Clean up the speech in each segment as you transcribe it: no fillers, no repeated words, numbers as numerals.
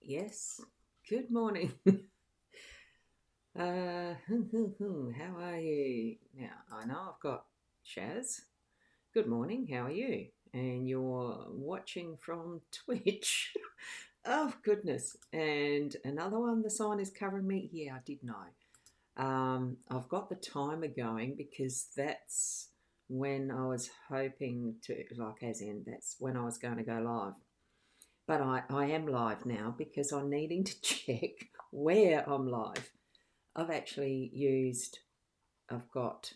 Yes. Good morning. How are you? Now, I know I've got Shaz. Good morning. How are you? And you're watching from Twitch. Oh, goodness. And another one, the sign is covering me. Yeah, I did know. I've got the timer going because that's when I was hoping to, like, as in, that's when I was going to go live. But I am live now because I'm needing to check where I'm live. I've got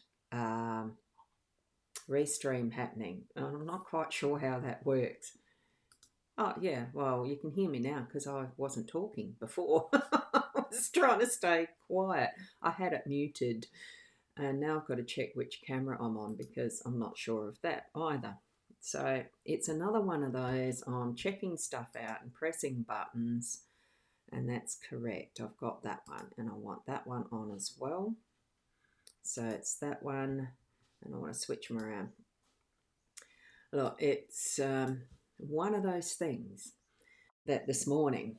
Restream happening. I'm not quite sure how that works. Oh, yeah, well, you can hear me now because I wasn't talking before. I was trying to stay quiet. I had it muted, and now I've got to check which camera I'm on because I'm not sure of that either. So it's another one of those I'm checking stuff out and pressing buttons, and that's correct. I've got that one, and I want that one on as well. So it's that one, and I want to switch them around. Look, it's one of those things that this morning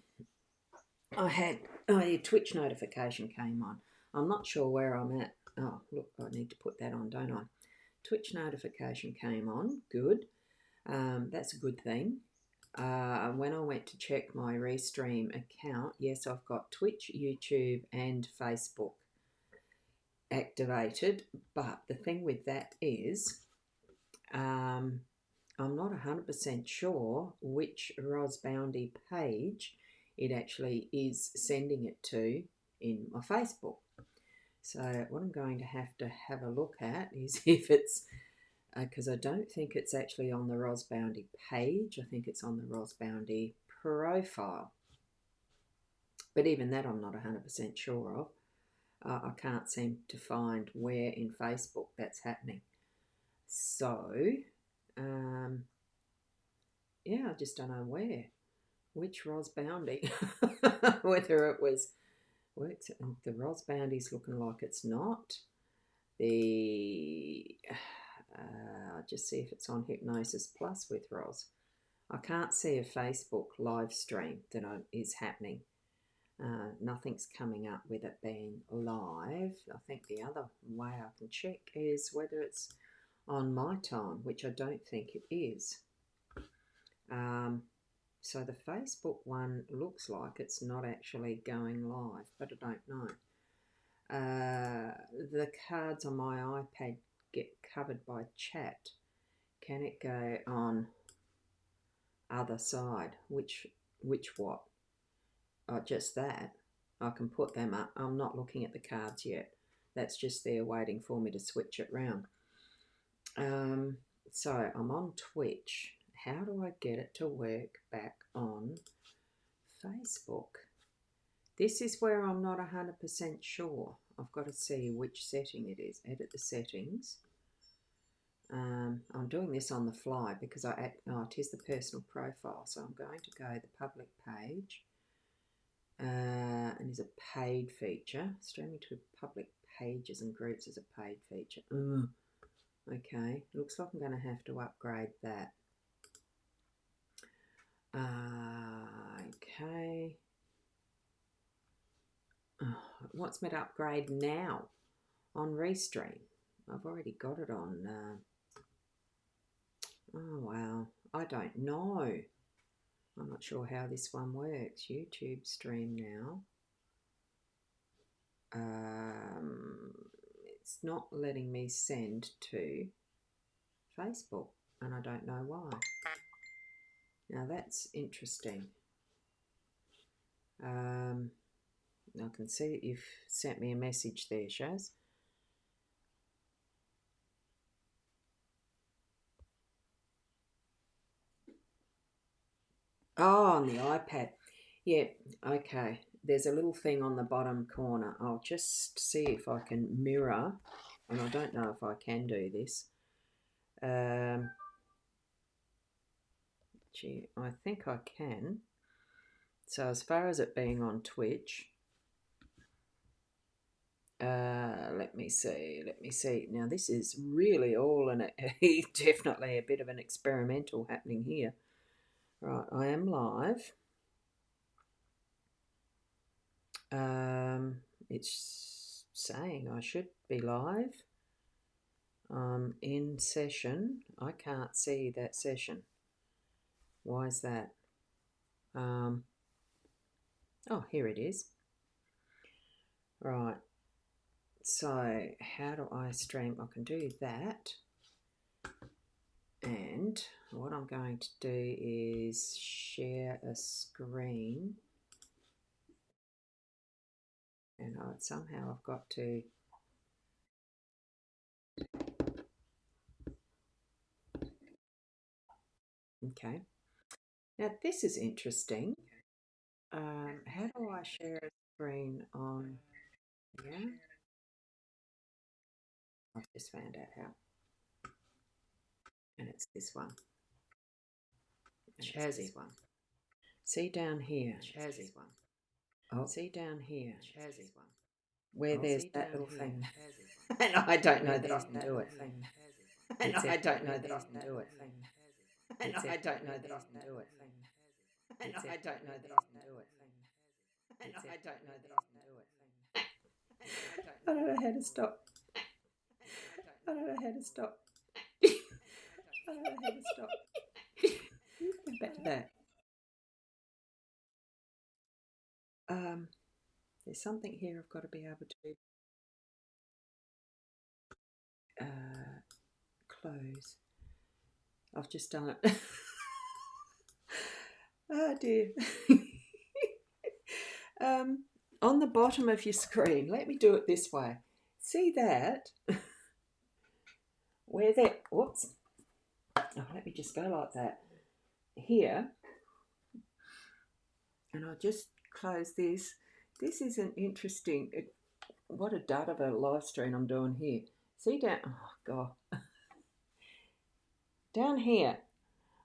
I had a Twitch notification came on. I'm not sure where I'm at. Oh, look, I need to put that on, don't I? Twitch notification came on. Good. That's a good thing. When I went to check my Restream account, yes, I've got Twitch, YouTube, and Facebook activated. But the thing with that is, I'm not 100% sure which Ros Boundy page it actually is sending it to in my Facebook. So what I'm going to have a look at is if it's, because I don't think it's actually on the Ros Boundy page. I think it's on the Ros Boundy profile. But even that I'm not 100% sure of. I can't seem to find where in Facebook that's happening. So, yeah, I just don't know which Ros Boundy, whether it was, the Ros Boundy's looking like it's not. I'll just see if it's on Hypnosis Plus with Ros. I can't see a Facebook live stream that is happening. Nothing's coming up with it being live. I think the other way I can check is whether it's on my time, which I don't think it is. So the Facebook one looks like it's not actually going live, but I don't know. The cards on my iPad get covered by chat. Can it go on other side? Which what? Oh, just that. I can put them up. I'm not looking at the cards yet. That's just there waiting for me to switch it round. So I'm on Twitch. How do I get it to work back on Facebook? This is where I'm not 100% sure. I've got to see which setting it is. Edit the settings. I'm doing this on the fly because it is the personal profile. So I'm going to go the public page. And there's a paid feature. Streaming to public pages and groups is a paid feature. Okay, looks like I'm going to have to upgrade that. Okay. What's me to upgrade now on Restream? I've already got it on. Oh, wow. I don't know. I'm not sure how this one works. YouTube stream now. It's not letting me send to Facebook, and I don't know why. Now that's interesting. I can see that you've sent me a message there, Shaz. Oh, on the iPad. Yeah, okay. There's a little thing on the bottom corner. I'll just see if I can mirror, and I don't know if I can do this. Gee, I think I can. So as far as it being on Twitch, let me see. Now this is really all definitely a bit of an experimental happening here. Right, I am live. It's saying I should be live. In session. I can't see that session. Why is that? Oh, here it is. Right. So how do I stream? I can do that. And what I'm going to do is share a screen. And somehow I've got to... Okay. Now this is interesting. How do I share a screen on here? I've just found out how. And it's this one. Chazzy one. See down here. Chazzy one. Oh, see down here. Chazzy one. Where there's that little thing. And I don't know that I can do it. And I don't know that I can do it. And I don't know that I can do it. And I don't know that I can do it. And I don't know that I can do it. I don't know how to stop. I don't know how to stop. I don't know how to stop. Go back to that. There's something here I've got to be able to close. I've just done it. Oh dear. On the bottom of your screen, let me do it this way. See that? Where that, whoops. Oh, let me just go like that. Here, and I'll just close this. This is an interesting, what a dud of a live stream I'm doing here. See down, oh God. Down here,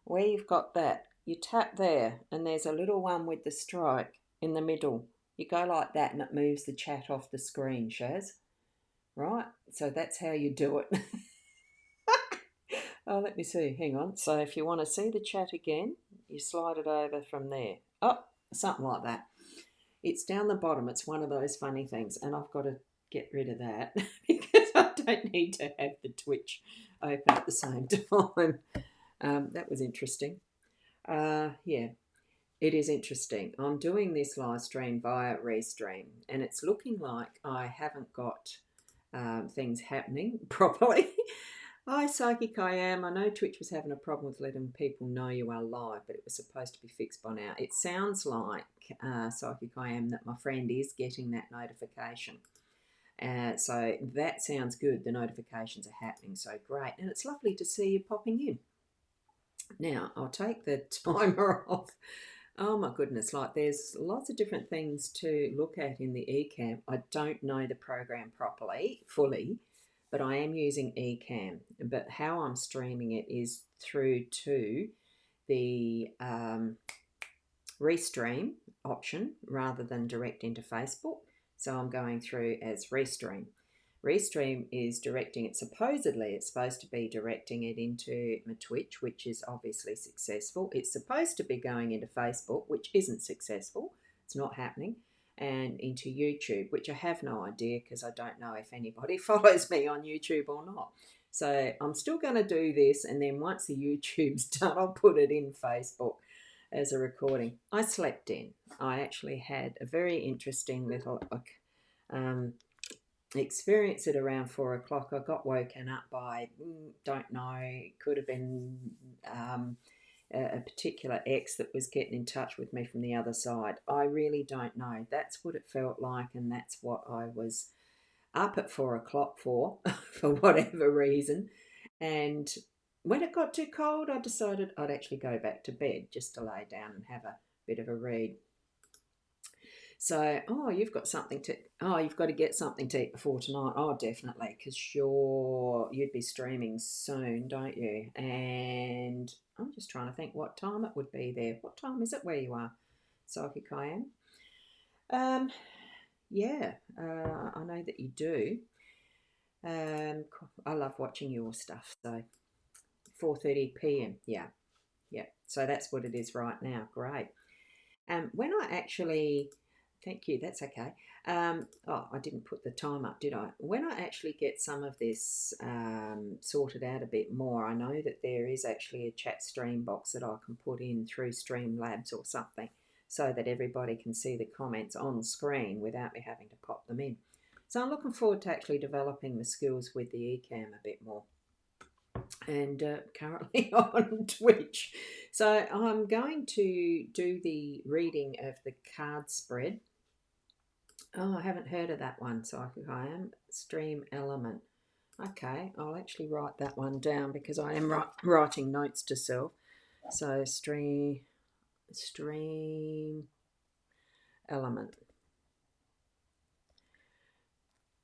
where you've got that, you tap there and there's a little one with the strike in the middle. You go like that and it moves the chat off the screen, Shaz. Right? So that's how you do it. Oh, let me see. Hang on. So if you want to see the chat again, you slide it over from there. Oh, something like that. It's down the bottom. It's one of those funny things. And I've got to get rid of that because I don't need to have the Twitch open at the same time. That was interesting. Yeah, it is interesting. I'm doing this live stream via Restream, and it's looking like I haven't got things happening properly. Hi, Psychic I Am. I know Twitch was having a problem with letting people know you are live, but it was supposed to be fixed by now. It sounds like, Psychic I Am, that my friend is getting that notification. So that sounds good. The notifications are happening, so great. And it's lovely to see you popping in. Now, I'll take the timer off. Oh my goodness, like there's lots of different things to look at in the eCam. I don't know the program fully, but I am using eCam. But how I'm streaming it is through to the Restream option rather than direct into Facebook. So I'm going through as Restream. Restream is directing it, supposedly it's supposed to be directing it into my Twitch, which is obviously successful. It's supposed to be going into Facebook, which isn't successful. It's not happening. And into YouTube, which I have no idea because I don't know if anybody follows me on YouTube or not. So I'm still going to do this, and then once the YouTube's done, I'll put it in Facebook as a recording. I slept in. I actually had a very interesting little experience at around 4 o'clock. I got woken up by, don't know, it could have been a particular ex that was getting in touch with me from the other side. I really don't know. That's what it felt like, and that's what I was up at 4 o'clock for whatever reason. And when it got too cold, I decided I'd actually go back to bed just to lay down and have a bit of a read. So, you've got to get something to eat before tonight. Oh, definitely, because you'd be streaming soon, don't you? And I'm just trying to think what time it would be there. What time is it where you are, Psychic I Am? Yeah, I know that you do. I love watching your stuff. So 4:30 p.m. Yeah. So that's what it is right now. Great. When I actually Thank you. That's okay. Oh, I didn't put the time up, did I? When I actually get some of this sorted out a bit more, I know that there is actually a chat stream box that I can put in through Streamlabs or something so that everybody can see the comments on screen without me having to pop them in. So I'm looking forward to actually developing the skills with the eCam a bit more. And currently on Twitch. So I'm going to do the reading of the card spread. Oh, I haven't heard of that one, so I am Stream Element. Okay, I'll actually write that one down because I am writing notes to self. So Stream Element.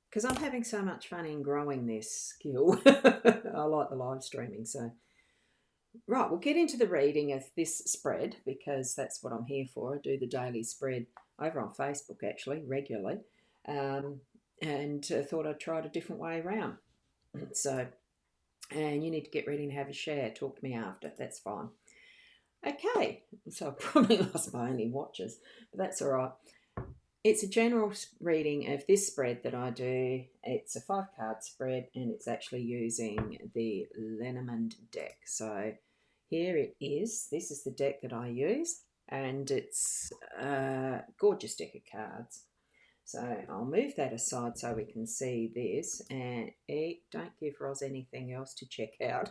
Because I'm having so much fun in growing this skill. I like the live streaming, so. Right, we'll get into the reading of this spread because that's what I'm here for. I do the daily spread over on Facebook actually, regularly, and thought I'd try it a different way around. So, and you need to get ready and have a share. Talk to me after, that's fine. Okay, so I probably lost my only watches, but that's all right. It's a general reading of this spread that I do. It's a 5-card spread and it's actually using the LENORMAND deck. So here it is. This is the deck that I use and it's a gorgeous deck of cards. So I'll move that aside so we can see this and don't give Ros anything else to check out.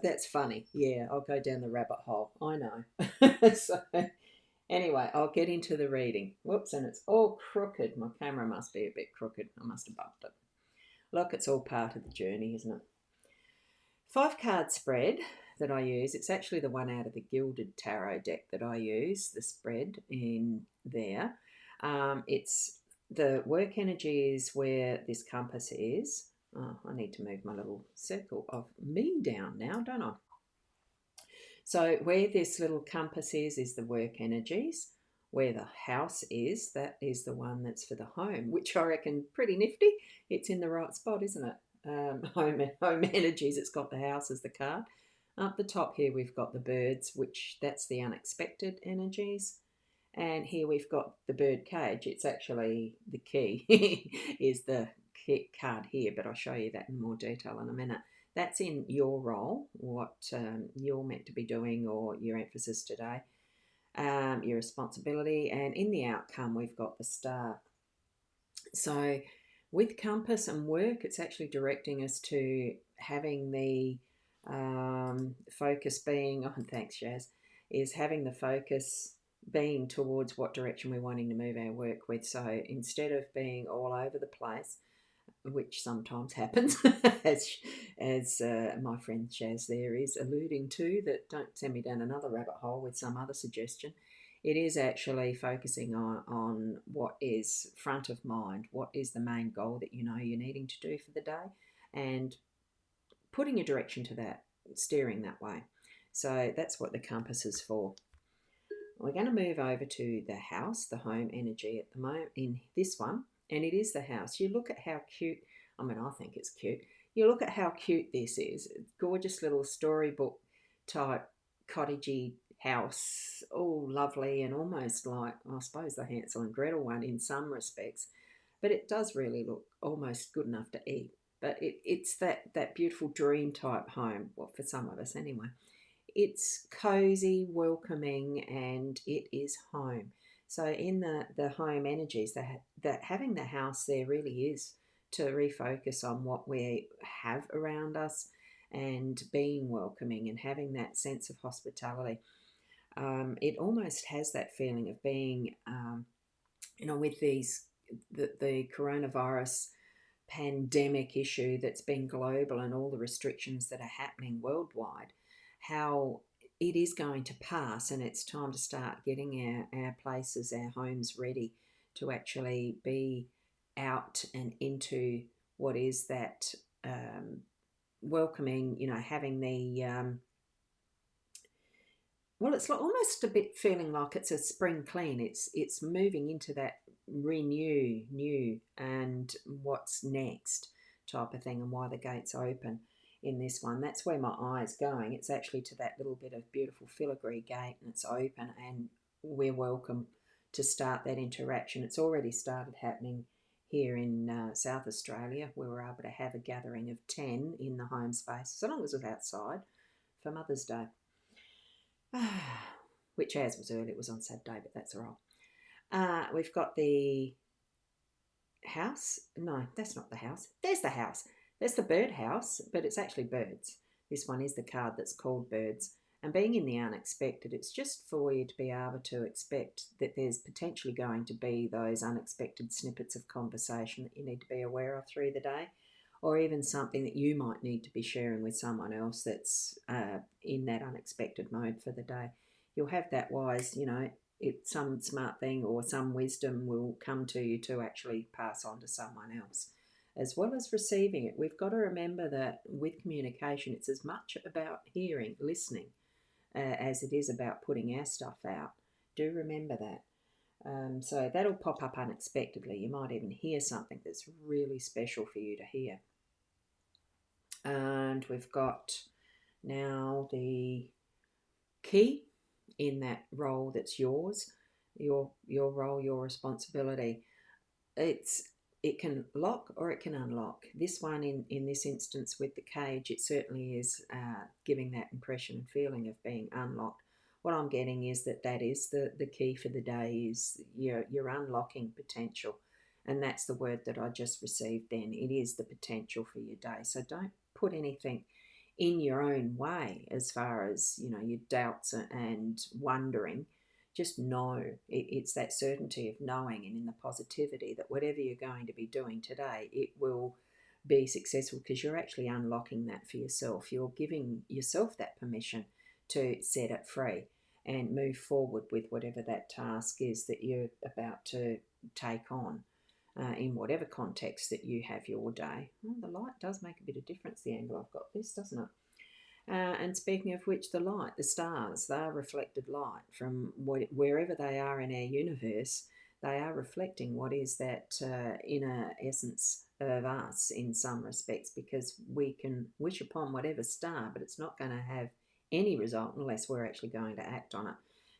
That's funny. Yeah, I'll go down the rabbit hole. I know. So anyway, I'll get into the reading. Whoops, and it's all crooked. My camera must be a bit crooked. I must have bumped it. Look, it's all part of the journey, isn't it? 5-card spread that I use. It's actually the one out of the Gilded Tarot deck that I use, the spread in there. It's the work energy is where this compass is. Oh, I need to move my little circle of me down now, don't I? So where this little compass is the work energies. Where the house is, that is the one that's for the home, which I reckon pretty nifty. It's in the right spot, isn't it? Home energies, it's got the house as the card. Up the top here we've got the birds, which that's the unexpected energies. And here we've got the bird cage. It's actually the key is the card here, but I'll show you that in more detail in a minute. That's in your role, what you're meant to be doing or your emphasis today, your responsibility. And in the outcome, we've got the star. So with compass and work, it's actually directing us to having the focus being, oh, thanks, Shaz, is having the focus being towards what direction we're wanting to move our work with. So instead of being all over the place, which sometimes happens, as my friend Shaz there is alluding to, that don't send me down another rabbit hole with some other suggestion. It is actually focusing on what is front of mind, what is the main goal that you know you're needing to do for the day, and putting your direction to that, steering that way. So that's what the compass is for. We're going to move over to the house, the home energy at the moment in this one, and it is the house. You look at how cute, I mean, I think it's cute. You look at how cute this is. Gorgeous little storybook type cottagey house, all lovely and almost like, I suppose, the Hansel and Gretel one in some respects, but it does really look almost good enough to eat. But it's that beautiful dream type home, well, for some of us anyway. It's cozy, welcoming, and it is home. So in the home energies, that having the house there really is to refocus on what we have around us and being welcoming and having that sense of hospitality. It almost has that feeling of being, with the coronavirus pandemic issue that's been global and all the restrictions that are happening worldwide, how it is going to pass and it's time to start getting our places, our homes ready to actually be out and into what is that welcoming, having the well, it's almost a bit feeling like it's a spring clean. It's moving into that new and what's next type of thing, and why the gates open. in this one. That's where my eye is going. It's actually to that little bit of beautiful filigree gate, and it's open, and we're welcome to start that interaction. It's already started happening here in South Australia. We were able to have a gathering of 10 in the home space, so long as it was outside, for Mother's Day. Which, as was early, it was on Saturday, but that's all right. We've got the house. No, that's not the house. There's the house. There's the bird house, but it's actually birds. This one is the card that's called birds. And being in the unexpected, it's just for you to be able to expect that there's potentially going to be those unexpected snippets of conversation that you need to be aware of through the day, or even something that you might need to be sharing with someone else that's in that unexpected mode for the day. You'll have that wise, some smart thing or some wisdom will come to you to actually pass on to someone else. As well as receiving it, we've got to remember that with communication, it's as much about hearing, listening, as it is about putting our stuff out. Do remember that. So that'll pop up unexpectedly. You might even hear something that's really special for you to hear. And we've got now the key in that role that's yours, your role, your responsibility. It can lock or it can unlock. This one, in this instance with the cage, it certainly is giving that impression and feeling of being unlocked. What I'm getting is that is the key for the day, is you're unlocking potential. And that's the word that I just received then. It is the potential for your day. So don't put anything in your own way as far as, your doubts and wondering. Just know it's that certainty of knowing, and in the positivity that whatever you're going to be doing today, it will be successful, because you're actually unlocking that for yourself. You're giving yourself that permission to set it free and move forward with whatever that task is that you're about to take on in whatever context that you have your day. Oh, the light does make a bit of difference, the angle I've got this, doesn't it? And speaking of which, the light, the stars, they are reflected light from wherever they are in our universe. They are reflecting what is that inner essence of us in some respects, because we can wish upon whatever star, but it's not going to have any result unless we're actually going to act on it.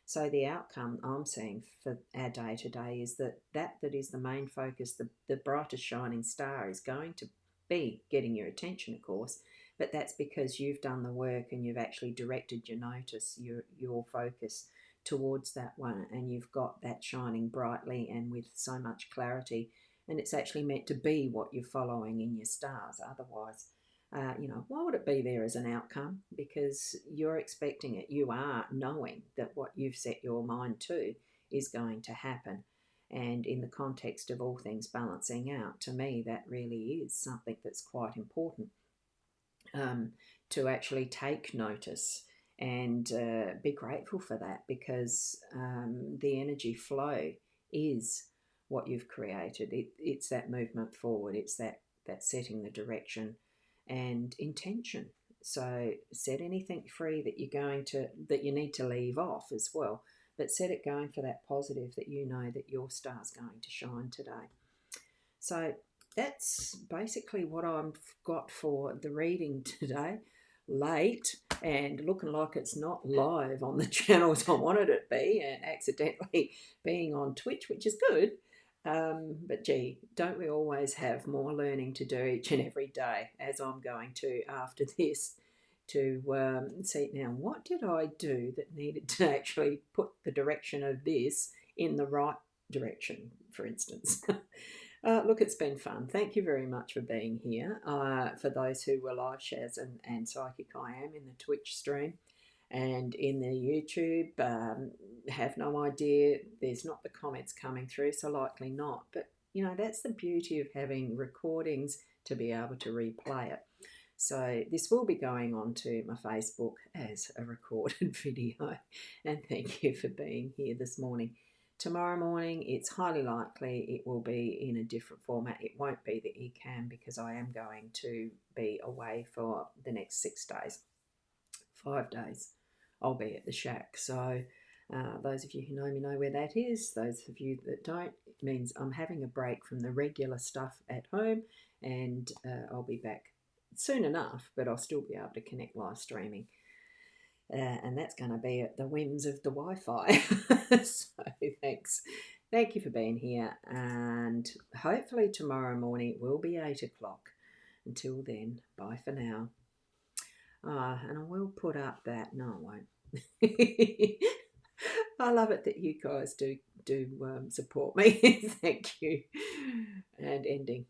So the outcome I'm seeing for our day to day is that is the main focus. The brightest shining star is going to be getting your attention, of course, but that's because you've done the work and you've actually directed your notice, your focus towards that one, and you've got that shining brightly and with so much clarity, and it's actually meant to be what you're following in your stars. Otherwise, why would it be there as an outcome? Because you're expecting it. You are knowing that what you've set your mind to is going to happen. And in the context of all things balancing out, to me, that really is something that's quite important, to actually take notice and be grateful for that, because the energy flow is what you've created. It's that movement forward. It's that setting the direction and intention. So set anything free that you need to leave off as well, but set it going for that positive, that you know that your star's going to shine today. So that's basically what I've got for the reading today. Late and looking like it's not live on the channels I wanted it to be, and accidentally being on Twitch, which is good. But gee, don't we always have more learning to do each and every day, as I'm going to after this, to see now what did I do that needed to actually put the direction of this in the right direction, for instance. Look, it's been fun. Thank you very much for being here. For those who were live shares and Psychic I Am in the Twitch stream and in the YouTube, have no idea. There's not the comments coming through, so likely not. But, that's the beauty of having recordings to be able to replay it. So this will be going on to my Facebook as a recorded video. And thank you for being here this morning. Tomorrow morning, it's highly likely it will be in a different format. It won't be the eCam, because I am going to be away for the next 6 days. 5 days I'll be at the shack. So those of you who know me know where that is. Those of you that don't, it means I'm having a break from the regular stuff at home, and I'll be back soon enough, but I'll still be able to connect live streaming. And that's going to be at the whims of the Wi-Fi. So thanks. Thank you for being here. And hopefully tomorrow morning will be 8 o'clock. Until then, bye for now. And I will put up that. No, I won't. I love it that you guys do support me. Thank you. And ending.